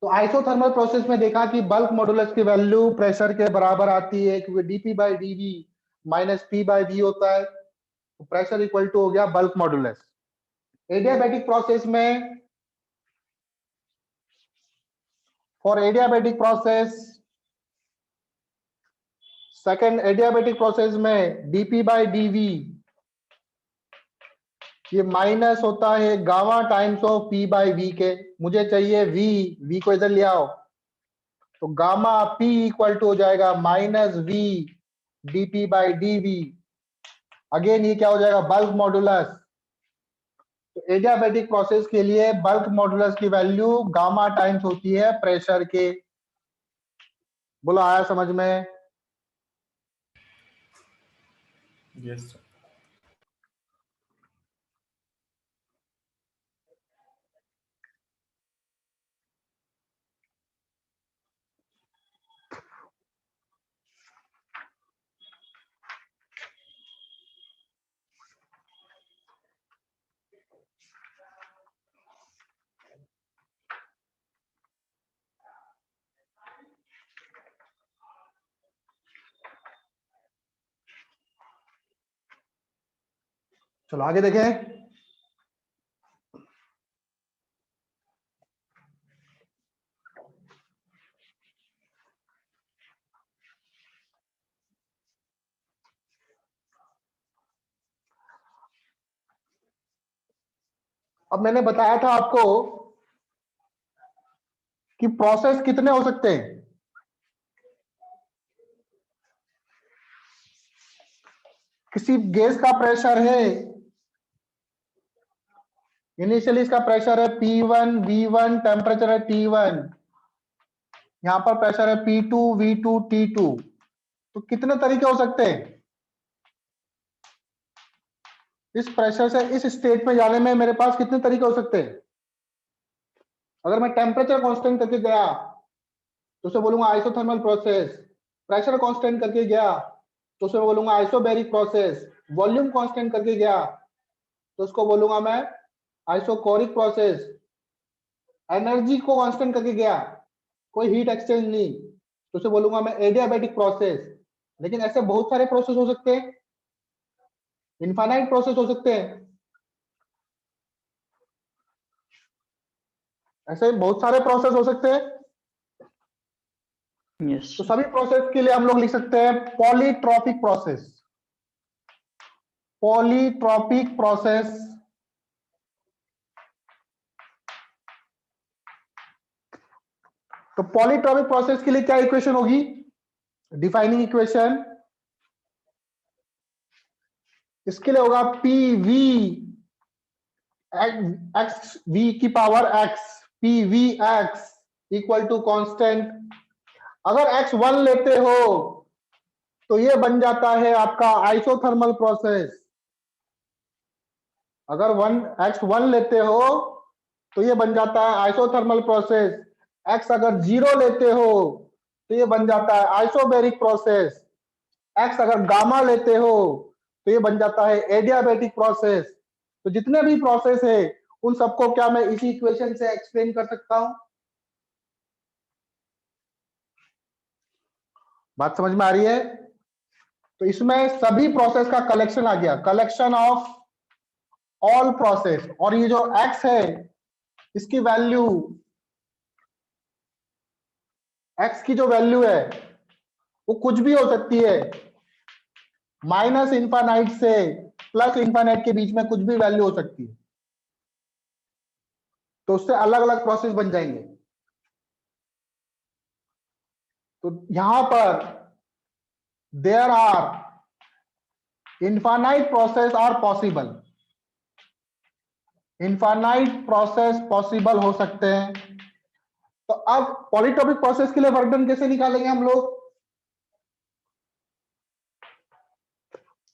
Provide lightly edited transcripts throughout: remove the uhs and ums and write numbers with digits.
तो isothermal process में देखा कि बल्क मॉडुलस की वैल्यू प्रेशर के बराबर आती है, क्योंकि DP by DV minus P by V होता है, तो प्रेशर इक्वल टू हो गया बल्क मॉडुलस। एडियाबैटिक प्रोसेस में, for adiabatic process, second adiabatic process में डीपी बाई डीवी ये माइनस होता है gamma times of P by V के। मुझे चाहिए वी को इधर ले आओ, तो गामा पी इक्वल टू हो जाएगा minus V DP by DV. Again ये क्या हो जाएगा, बल्क मॉडुलस। तो एडियाबैटिक प्रोसेस के लिए बल्क मॉडुलस की वैल्यू गामा टाइम्स होती है प्रेशर के। बोलो आया समझ में? Yes sir. चलो आगे देखें। अब मैंने बताया था आपको कि प्रोसेस कितने हो सकते हैं। किसी गैस का प्रेशर है, इनिशियली इसका प्रेशर है P1 V1, टेम्परेचर है T1, यहां पर प्रेशर है P2 V2 T2। तो कितने तरीके हो सकते हैं इस प्रेशर से इस स्टेट में जाने में? मेरे पास कितने तरीके हो सकते हैं? अगर मैं टेम्परेचर कांस्टेंट करके गया तो उसे बोलूंगा आइसोथर्मल प्रोसेस, प्रेशर कांस्टेंट करके गया तो उसे बोलूंगा आइसोबैरिक प्रोसेस, वॉल्यूम कांस्टेंट करके गया तो उसको बोलूंगा मैं आइसोकोरिक प्रोसेस, एनर्जी को कांस्टेंट करके गया, कोई हीट एक्सचेंज नहीं, तो उसे बोलूंगा मैं एडियाबैटिक प्रोसेस। लेकिन ऐसे बहुत सारे प्रोसेस हो सकते हैं, इनफाइनाइट प्रोसेस हो सकते हैं, ऐसे बहुत सारे प्रोसेस हो सकते हैं। यस तो सभी प्रोसेस के लिए हम लोग लिख सकते हैं पॉलीट्रॉपिक प्रोसेस, पॉलीट्रॉपिक प्रोसेस। तो पॉलीट्रॉपिक प्रोसेस के लिए क्या इक्वेशन होगी? डिफाइनिंग इक्वेशन इसके लिए होगा पी वी एक्स वी की power X, P V X equal to constant. अगर एक्स 1 लेते हो तो ये बन जाता है आपका आइसोथर्मल प्रोसेस। अगर एक्स 1 लेते हो तो ये बन जाता है आइसोथर्मल प्रोसेस। एक्स अगर 0 लेते हो तो ये बन जाता है आइसोबैरिक प्रोसेस। एक्स अगर गामा लेते हो तो ये बन जाता है एडियाबैटिक प्रोसेस। तो जितने भी प्रोसेस है उन सबको क्या मैं इसी इक्वेशन से एक्सप्लेन कर सकता हूं? बात समझ में आ रही है? तो इसमें सभी प्रोसेस का कलेक्शन आ गया, कलेक्शन ऑफ ऑल प्रोसेस। और ये जो एक्स है इसकी वैल्यू, एक्स की जो वैल्यू है वो कुछ भी हो सकती है, माइनस इंफाइनाइट से प्लस इंफाइनाइट के बीच में कुछ भी वैल्यू हो सकती है। तो उससे अलग अलग प्रोसेस बन जाएंगे। तो यहां पर there are infinite process are possible, infinite process possible हो सकते हैं। तो अब पॉलीट्रॉपिक प्रोसेस के लिए वर्क डन कैसे निकालेंगे हम लोग?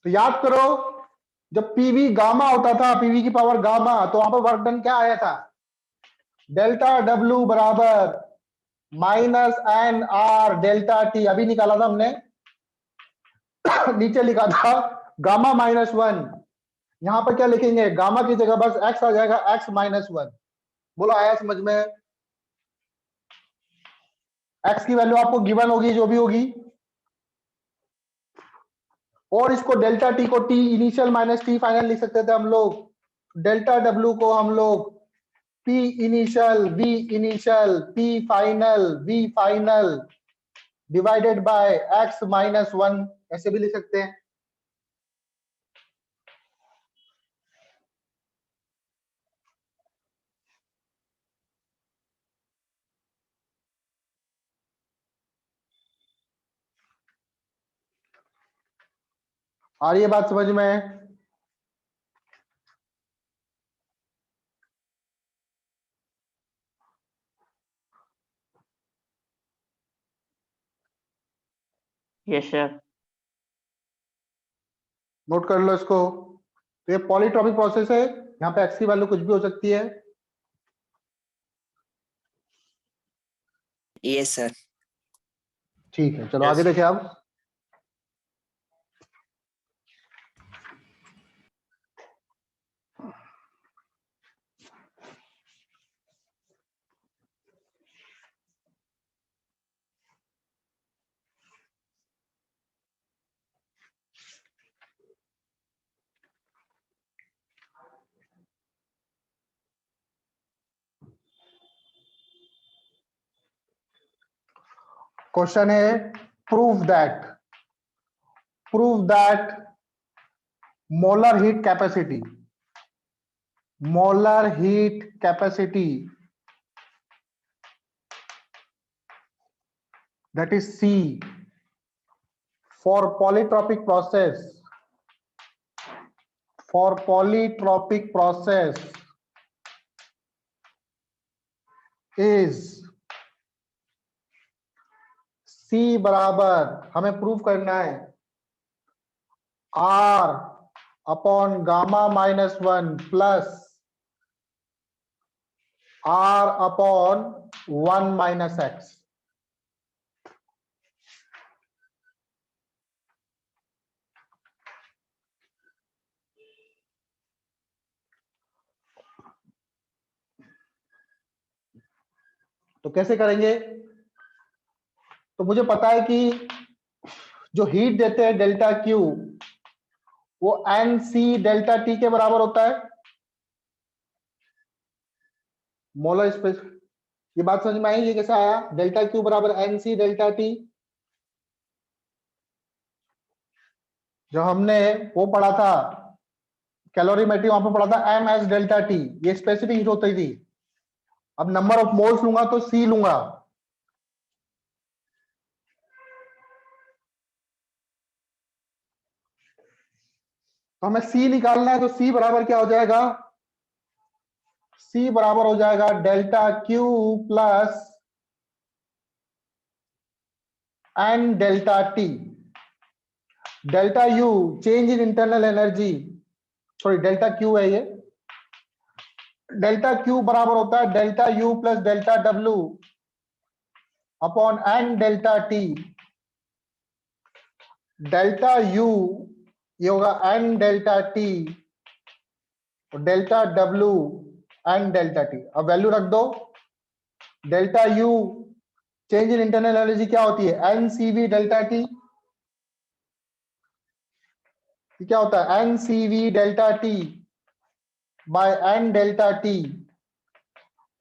तो याद करो, जब पीवी गामा होता था, पीवी की पावर गामा, तो वहां पर वर्क डन क्या आया था? डेल्टा डब्ल्यू बराबर minus N R delta T. अभी निकाला था हमने नीचे लिखा था गामा -1। यहां पर क्या लिखेंगे? गामा की जगह बस एक्स आ जाएगा, एक्स -1। बोलो आया समझ में? एक्स की वैल्यू आपको गिवन होगी जो भी होगी, और इसको डेल्टा टी को T initial minus T final लिख सकते थे हम लोग। डेल्टा डब्ल्यू को हम लोग P initial P final V final divided by X minus 1 ऐसे भी लिख सकते हैं। आ रही है बात समझ में? Yes sir. नोट कर लो इसको। तो ये पॉलीट्रॉपिक प्रोसेस है, यहाँ पे एक्स की वैल्यू कुछ भी हो सकती है। Yes sir. ठीक है, चलो Yes, आगे sir. देखिए अब। क्वेश्चन है prove that molar heat capacity that is C for polytropic process is C बराबर, हमें प्रूव करना है, R upon gamma minus 1 plus R upon 1 minus x. तो कैसे करेंगे? तो मुझे पता है कि जो हीट देते हैं डेल्टा क्यू वो एन सी डेल्टा टी के बराबर होता है। मोलर स्पेस, ये बात समझ में आई? ये कैसे आया? डेल्टा क्यू बराबर एन सी डेल्टा टी, जो हमने वो पढ़ा था कैलोरीमेट्री, वहां पे पढ़ा था एम एस डेल्टा टी, ये स्पेसिफिक हीट होती थी। अब नंबर ऑफ मोल्स लूंगा तो सी लूंगा। तो हमें सी निकालना है, तो सी बराबर क्या हो जाएगा? सी बराबर हो जाएगा delta Q plus N delta T. Delta U change in internal energy, sorry delta Q है ये। डेल्टा क्यू बराबर होता है delta U plus delta W upon N delta T. Delta U ये होगा एन डेल्टा टी और delta W N delta T. अब value रख दो। Delta U change in internal energy क्या होती है? N C V delta T. क्या होता है? N C V delta T by N delta T.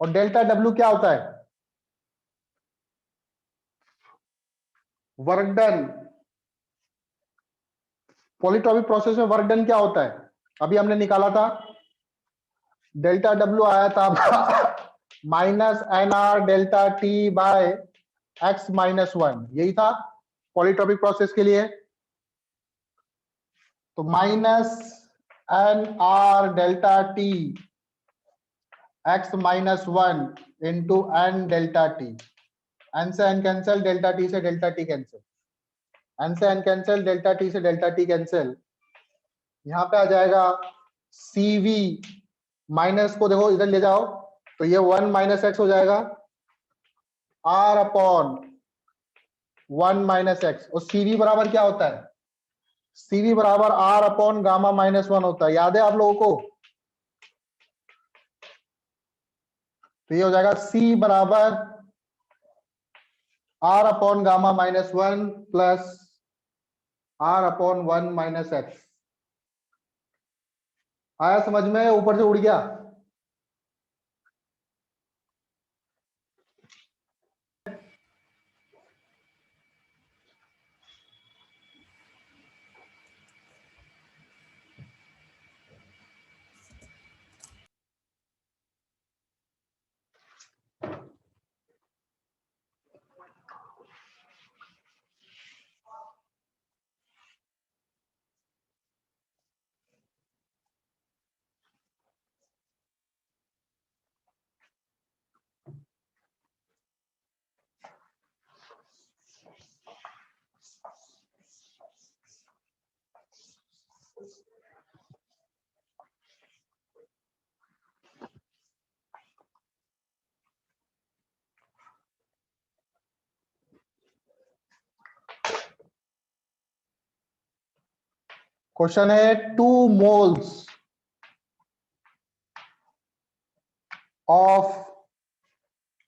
और डेल्टा डब्ल्यू क्या होता है? Work done. पॉलीट्रॉपिक प्रोसेस में वर्क डन क्या होता है? अभी हमने निकाला था, डेल्टा डब्ल्यू आया था minus N R delta T by X minus 1, यही था पॉलीट्रॉपिक प्रोसेस के लिए। तो minus N R delta T X minus 1 into N delta T. N से एन कैंसिल, डेल्टा टी से डेल्टा टी कैंसिल, एन से एन कैंसिल, डेल्टा टी से delta T cancel. यहां पे आ जाएगा सीवी, माइनस को देखो इधर ले जाओ तो ये 1 माइनस एक्स हो जाएगा, आर अपॉन 1 माइनस एक्स। और सीवी बराबर क्या होता है? सीवी बराबर आर अपॉन गामा माइनस 1 होता है, याद है आप लोगों को? तो ये हो जाएगा सी बराबर r upon gamma minus 1 plus r upon 1 minus x. आया समझ में? ऊपर से उड़ गया। क्वेश्चन है 2 moles of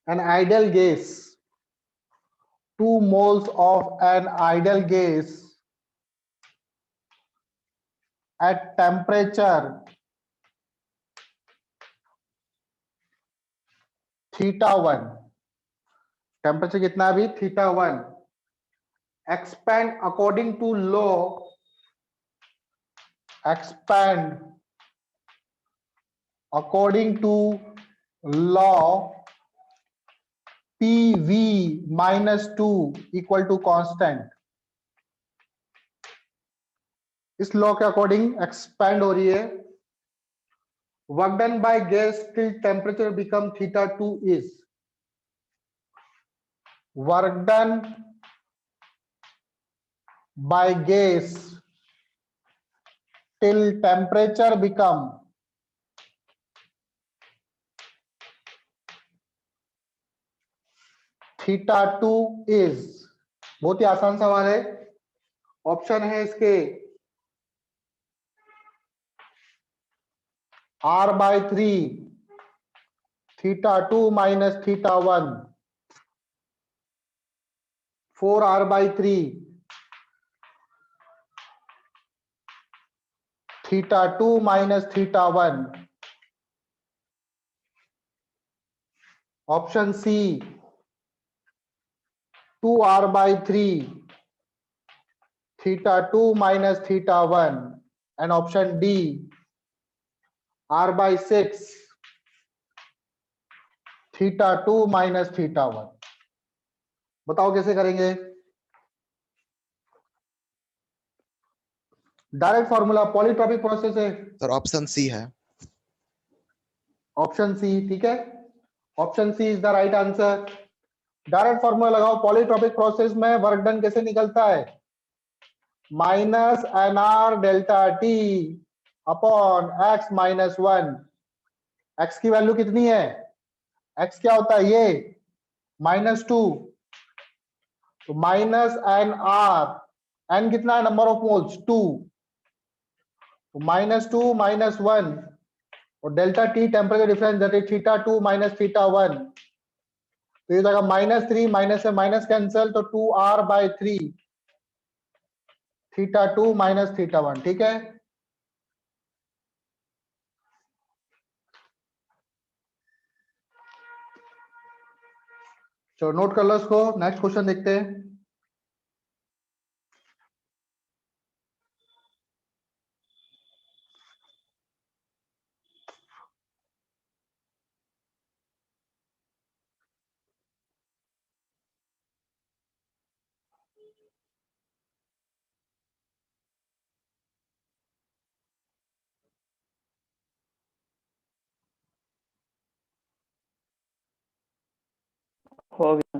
an ideal gas, 2 moles of an ideal gas at temperature θ1, temperature कितना है अभी? θ1, expand according to law, expand according to law PV minus 2 equal to constant। इस लॉ के अकॉर्डिंग एक्सपैंड हो रही है। Work done by gas till temperature become θ2 is, work done by gas till temperature become θ2 is. बहुत ही आसान सवाल है। ऑप्शन है इसके r/3 θ2 minus θ1, 4r/3 θ2 minus θ1, option C 2r/3 θ2 minus θ1, and option D r/6 θ2 minus θ1। बताओ कैसे करेंगे? डायरेक्ट फॉर्मूला, पॉलीट्रॉपिक प्रोसेस है सर ऑप्शन सी है। ऑप्शन सी, ठीक है, option C is the right answer. Direct formula लगाओ। पॉलीट्रॉपिक प्रोसेस में work done कैसे निकलता है? Minus N R delta T upon X minus 1। X की वैल्यू कितनी है? एक्स क्या होता है? ये -2, तो माइनस एन आर, एन कितना है? नंबर ऑफ मोल्स 2, तो -2 -1, और delta T temperature difference that is θ2 minus θ1, तो ये जाएगा -3, माइनस से माइनस कैंसिल, तो 2r/3 θ2 minus θ1। ठीक है, चलो नोट कर लो इसको। नेक्स्ट क्वेश्चन देखते हैं। हो गया।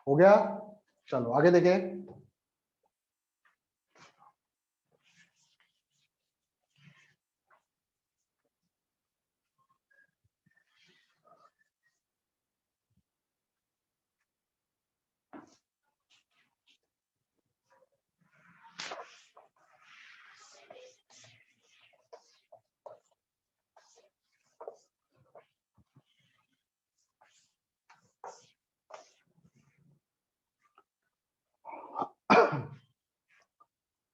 हो गया, चलो आगे देखें।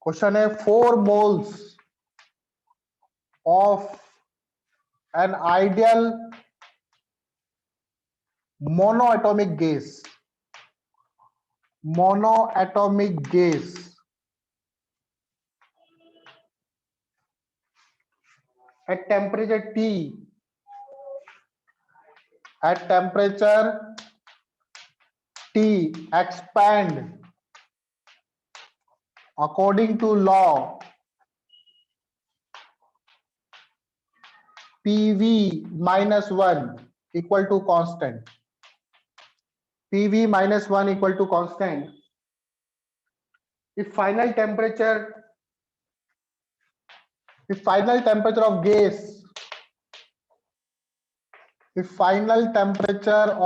क्वेश्चन है 4 moles of an ideal monoatomic gas at temperature T expand according to law PV minus 1 equal to constant. PV minus 1 equal to constant. If final temperature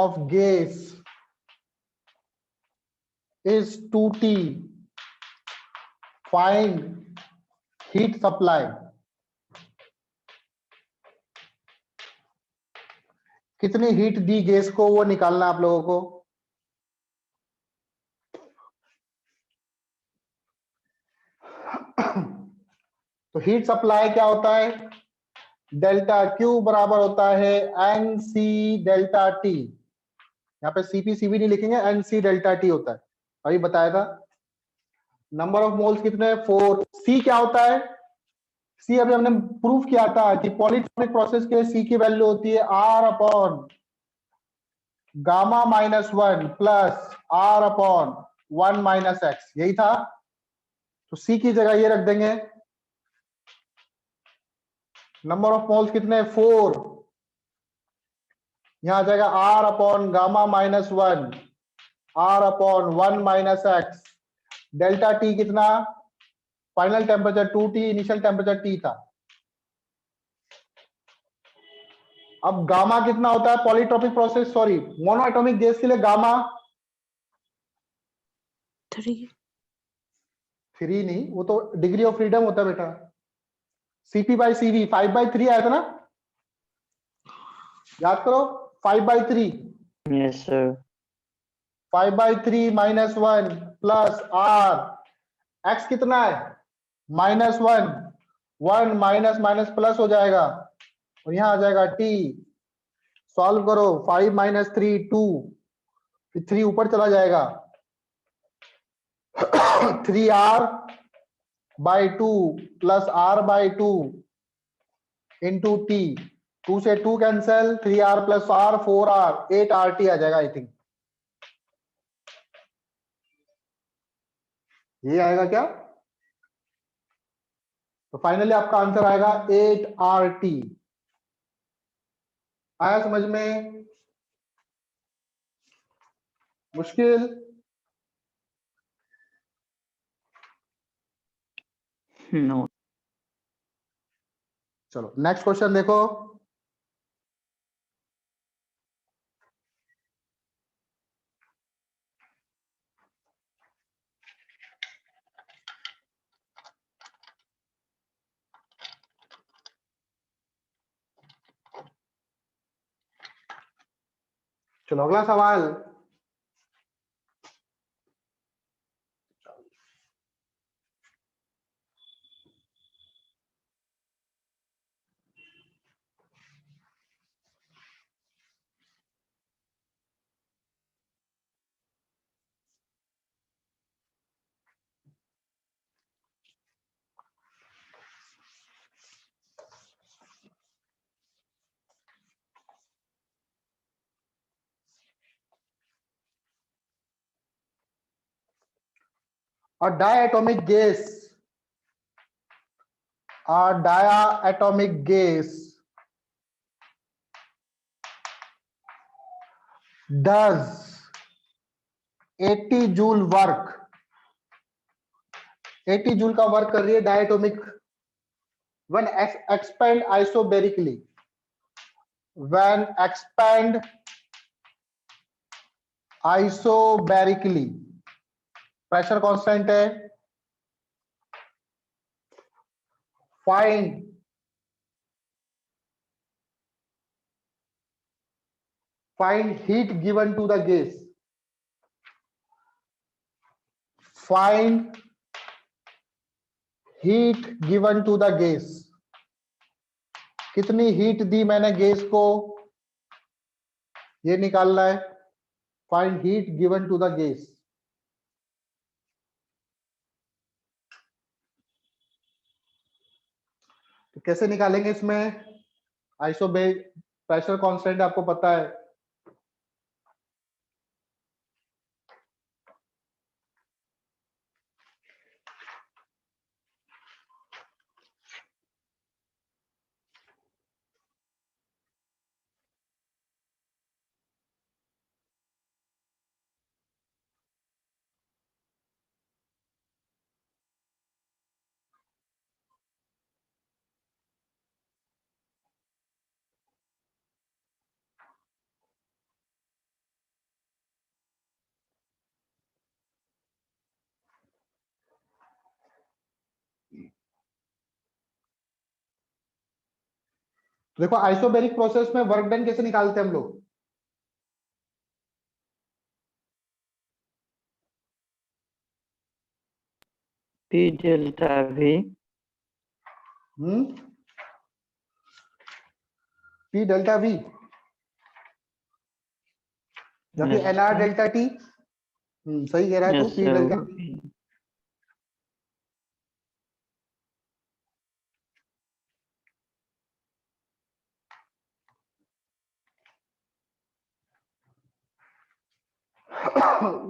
of gas is 2T, find heat supply. कितनी heat दी gas को वो निकालना आप लोगों को। तो heat supply क्या होता है, डेल्टा क्यू बराबर होता है एन सी डेल्टा टी। यहाँ पे सीपी सीवी नहीं लिखेंगे, एन सी डेल्टा टी होता है, अभी बताया था। नंबर ऑफ मोल्स कितने, 4। सी क्या होता है, सी अभी हमने प्रूफ किया था कि पॉलीट्रॉपिक प्रोसेस के सी की वैल्यू होती है R upon gamma minus 1 plus R upon 1 minus X, यही था। तो सी की जगह ये रख देंगे। नंबर ऑफ मोल्स कितने, 4। यहां आ जाएगा R upon gamma minus 1, R upon 1 minus X. Delta T कितना, final temperature 2T, initial temperature T था। अब गामा कितना होता है polytropic process, sorry monoatomic gas के लिए गामा 3 नहीं, वो तो डिग्री ऑफ फ्रीडम होता है बेटा। सीपी बाई सीवी 5/3 आया था ना, याद करो 5/3। Yes, sir. 5/3 minus 1 plus R, X कितना है -1, 1 माइनस माइनस प्लस हो जाएगा और यहां आ जाएगा टी। सॉल्व करो, 5 माइनस 3 2, फिर 3 ऊपर चला जाएगा 3r by 2 plus r by 2 into T. 2 से 2 cancel, 3r plus r 4r 8rt आ जाएगा। आई थिंक ये आएगा क्या, तो फाइनली आपका आंसर आएगा 8rt। आया समझ में, मुश्किल? No. चलो नेक्स्ट क्वेश्चन देखो। चलो अगला सवाल। A diatomic gas does 80 joule work, 80 joule का वर्क कर रही है diatomic when expand isobarically, when expand isobarically, pressure constant है। Find heat given to the gas, find heat given to the gas, कितनी हीट दी मैंने गैस को, ये निकालना है। Find heat given to the gas. तो कैसे निकालेंगे इसमें? आइसोबेरिक प्रेशर कांस्टेंट आपको पता है, देखो आइसोबेरिक प्रोसेस में वर्क डन कैसे निकालते हैं हम लोग? P delta V. P delta V या फिर Yes, NR sir. Delta T. सही कह रहा है तू, Yes, पी sir. डेल्टा।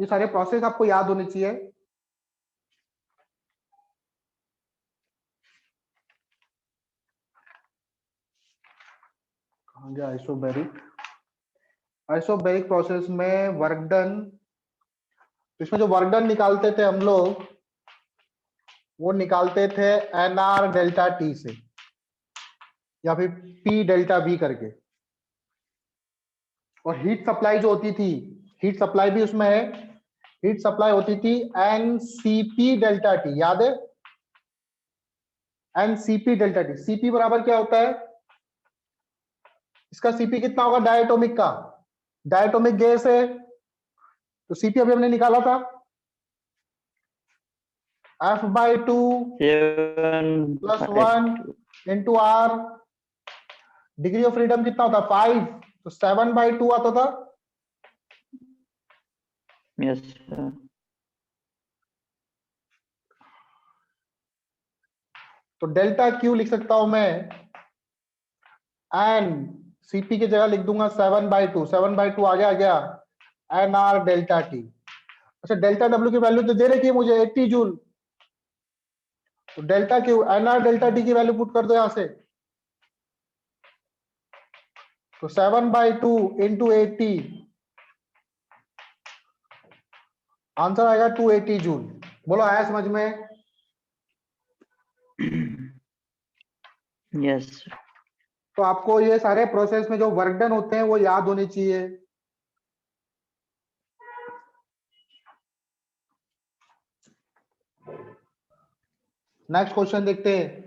ये सारे प्रोसेस आपको याद होने चाहिए। कहाँ गया आइसोबेरिक? आइसोबेरिक प्रोसेस में वर्क डन, इसमें जो वर्क डन निकालते थे हम लोग, वो निकालते थे एनआर डेल्टा टी से या फिर पी डेल्टा वी करके। और हीट सप्लाई जो होती थी, हीट सप्लाई भी उसमें है, हीट सप्लाई होती थी एनसीपी डेल्टा टी, याद है? NCP delta T. सीपी बराबर क्या होता है इसका? सीपी कितना होगा डायटोमिक का? डायटोमिक गैस है तो सीपी अभी हमने निकाला था F/2 7 plus by 1 2. Into R. Degree of freedom कितना होता? 5, तो 7/2 आता था। Yes, sir. तो डेल्टा क्यू लिख सकता हूं मैं, एन सीपी की जगह लिख दूंगा 7/2। 7/2 आ गया एन आर डेल्टा टी। अच्छा डेल्टा डब्ल्यू की वैल्यू तो दे रखी है मुझे 80 जूल, तो delta Q N R delta T की वैल्यू पुट कर दो यहां से। तो 7/2 इंटू 80, आंसर आएगा 280 जूल। बोलो आया समझ में? Yes, sir. तो आपको ये सारे प्रोसेस में जो वर्क डन होते हैं वो याद होने चाहिए। नेक्स्ट क्वेश्चन देखते हैं।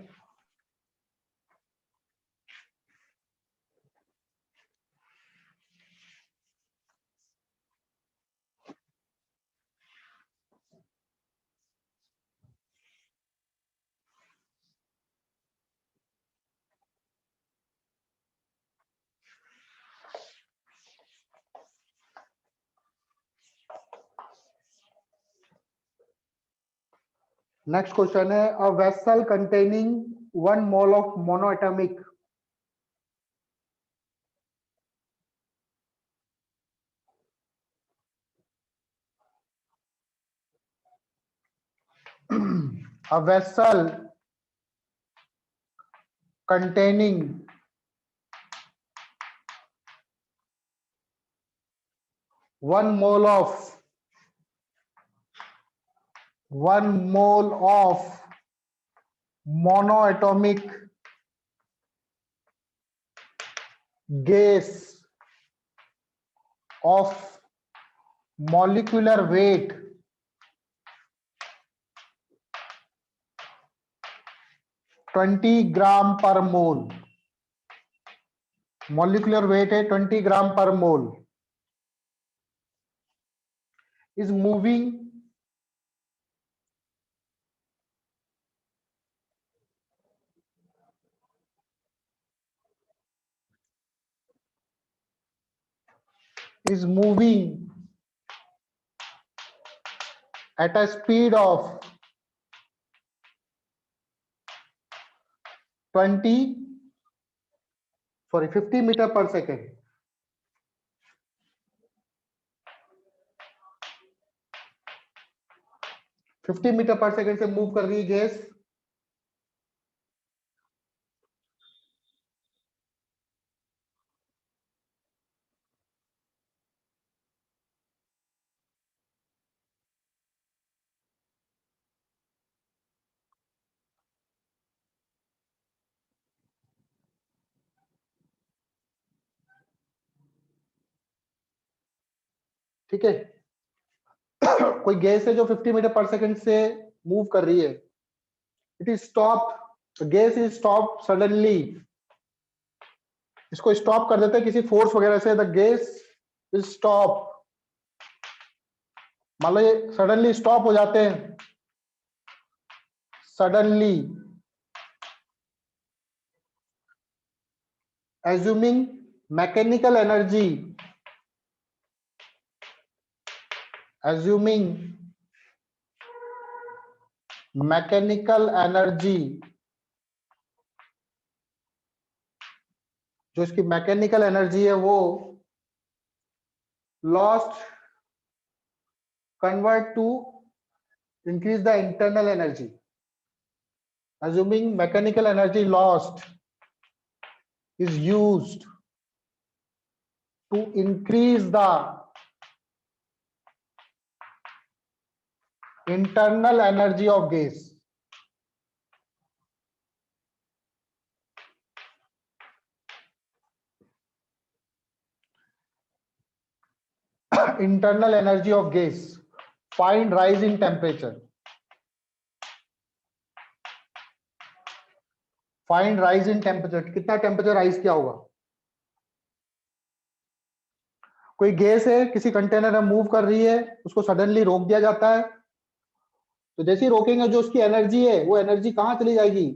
नेक्स्ट क्वेश्चन है a vessel containing 1 mole of monoatomic a vessel containing 1 mole of monoatomic gas of molecular weight 20 gram per mole. Molecular weight है 20 gram per mole. Is moving is moving at a speed of 50 meter per second. Fifty meter per second से move कर रही है gas. ठीक है, कोई gas है जो 50 मीटर पर सेकेंड से मूव कर रही है, it is stop, gas is stop suddenly, इसको स्टॉप कर देते हैं किसी फोर्स वगैरह से, द गैस इज स्टॉप, मान लो ये सडनली स्टॉप हो जाते हैं, suddenly, assuming mechanical energy, assuming mechanical energy, जो इसकी मैकेनिकल एनर्जी है वो lost convert to increase the internal energy, assuming mechanical energy lost is used to increase the internal energy of gas. Internal energy of gas. Find rise in temperature. Find rise in temperature. कितना temperature rise किया होगा? कोई gas है किसी container में move कर रही है, उसको सडनली रोक दिया जाता है, तो जैसे ही रोकेंगे जो उसकी एनर्जी है वो एनर्जी कहां चली जाएगी?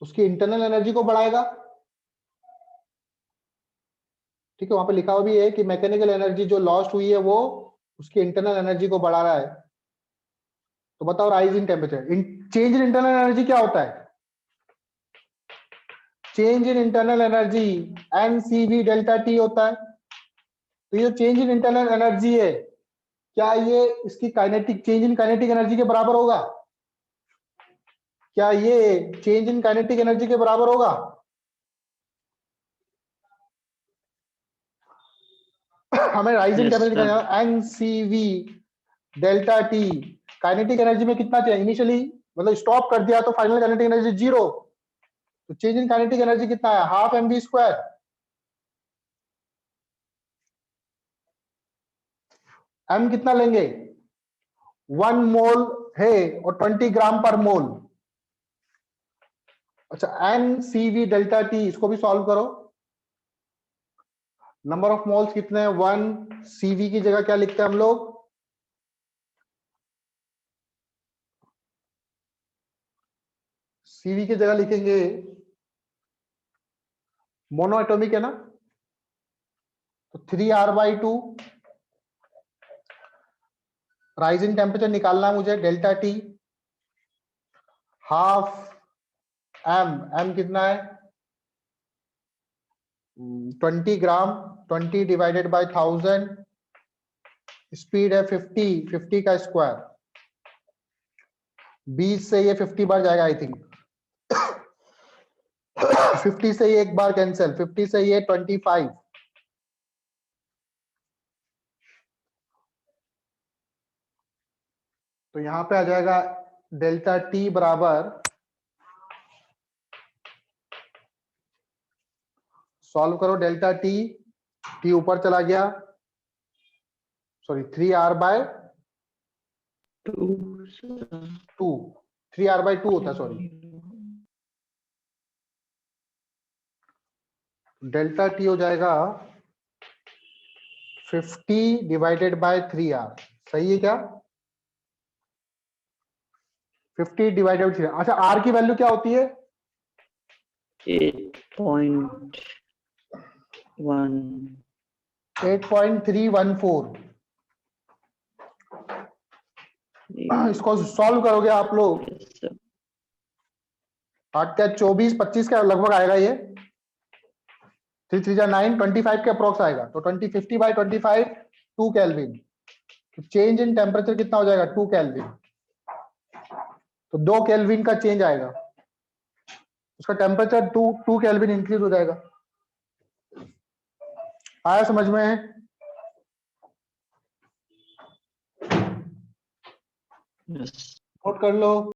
उसकी इंटरनल एनर्जी को बढ़ाएगा। ठीक है, वहां पे लिखा हुआ भी है कि मैकेनिकल एनर्जी जो लॉस्ट हुई है वो उसकी इंटरनल एनर्जी को बढ़ा रहा है। तो बताओ rise in temperature, change in internal energy क्या होता है? Change in internal energy NCV delta T होता है। तो ये चेंज इन इंटरनल एनर्जी है, क्या ये इसकी kinetic, change in kinetic energy के बराबर होगा? क्या ये चेंज इन काइनेटिक एनर्जी के बराबर होगा? हमें rise in temperature NCV delta T, kinetic energy में कितना चाहिए? इनिशियली मतलब स्टॉप कर दिया तो फाइनल काइनेटिक एनर्जी 0, तो चेंज इन काइनेटिक एनर्जी कितना है? Half mv²। m कितना लेंगे? 1 मोल है और 20 ग्राम पर मोल। अच्छा, NCV डेल्टा T, इसको भी सॉल्व करो। नंबर ऑफ मोल्स कितने हैं? 1, CV की जगह क्या लिखते हैं हम लोग? CV की जगह लिखेंगे, मोनो एटॉमिक है ना, तो 3R/2। राइज इन टेम्परेचर निकालना है मुझे, डेल्टा T हाफ m कितना है? 20 ग्राम, 20 डिवाइडेड बाय 1000, स्पीड है 50 का स्क्वायर, 20 से ये 50 बार जाएगा आई थिंक, 50 से ये एक बार कैंसिल, 50 से ये 25, तो यहां पे आ जाएगा डेल्टा T बराबर, सॉल्व करो, डेल्टा T ऊपर चला गया, सॉरी 3R/2, 3R/2 होता है, सॉरी, डेल्टा T हो जाएगा 50 डिवाइडेड बाय 3R, सही है क्या? 50 डिवाइडेड बाय 3R। अच्छा, R की वैल्यू क्या होती है? 8.1 8.314। इसको सॉल्व करोगे आप लोग, Yes, sir. 8 क्या 24 25 के लगभग आएगा ये। 3 3 9 25 के अप्रोक्स आएगा। तो 50 by 25 2 kelvin. Change in temperature कितना हो जाएगा? 2 केल्विन। तो 2 केल्विन का चेंज आएगा, उसका टेम्परेचर 2 केल्विन इंक्रीज हो जाएगा। आया समझ में? Yes. नोट कर लो।